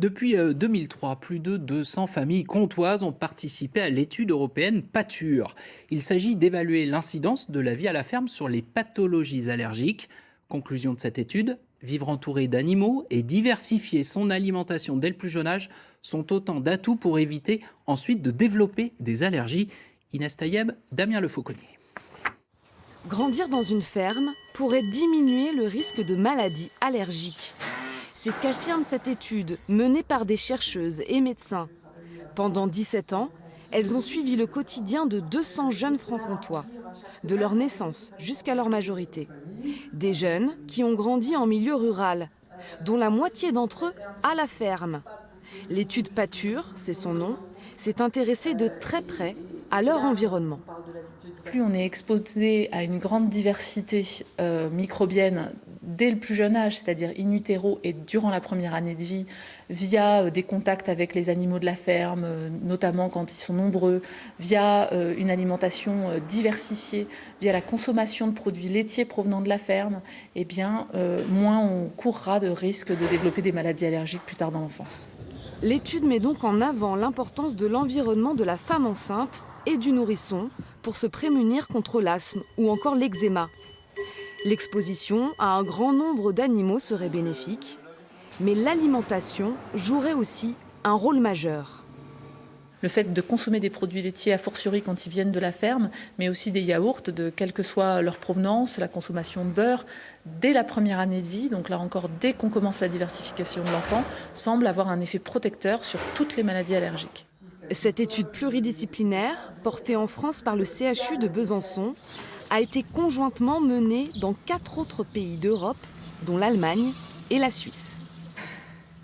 Depuis 2003, plus de 200 familles comtoises ont participé à l'étude européenne Pâture. Il s'agit d'évaluer l'incidence de la vie à la ferme sur les pathologies allergiques. Conclusion de cette étude, vivre entouré d'animaux et diversifier son alimentation dès le plus jeune âge sont autant d'atouts pour éviter ensuite de développer des allergies. Inès Taïeb, Damien Le Fauconnier. Grandir dans une ferme pourrait diminuer le risque de maladies allergiques. C'est ce qu'affirme cette étude menée par des chercheuses et médecins. Pendant 17 ans, elles ont suivi le quotidien de 200 jeunes franc-comtois, de leur naissance jusqu'à leur majorité. Des jeunes qui ont grandi en milieu rural, dont la moitié d'entre eux à la ferme. L'étude Pâture, c'est son nom, s'est intéressée de très près à leur environnement. Plus on est exposé à une grande diversité microbienne dès le plus jeune âge, c'est-à-dire in utero et durant la première année de vie, via des contacts avec les animaux de la ferme, notamment quand ils sont nombreux, via une alimentation diversifiée, via la consommation de produits laitiers provenant de la ferme, eh bien, moins on courra de risque de développer des maladies allergiques plus tard dans l'enfance. L'étude met donc en avant l'importance de l'environnement de la femme enceinte et du nourrisson pour se prémunir contre l'asthme ou encore l'eczéma. L'exposition à un grand nombre d'animaux serait bénéfique, mais l'alimentation jouerait aussi un rôle majeur. Le fait de consommer des produits laitiers, a fortiori quand ils viennent de la ferme, mais aussi des yaourts, de quelle que soit leur provenance, la consommation de beurre, dès la première année de vie, donc là encore dès qu'on commence la diversification de l'enfant, semble avoir un effet protecteur sur toutes les maladies allergiques. Cette étude pluridisciplinaire, portée en France par le CHU de Besançon, a été conjointement menée dans 4 autres pays d'Europe, dont l'Allemagne et la Suisse.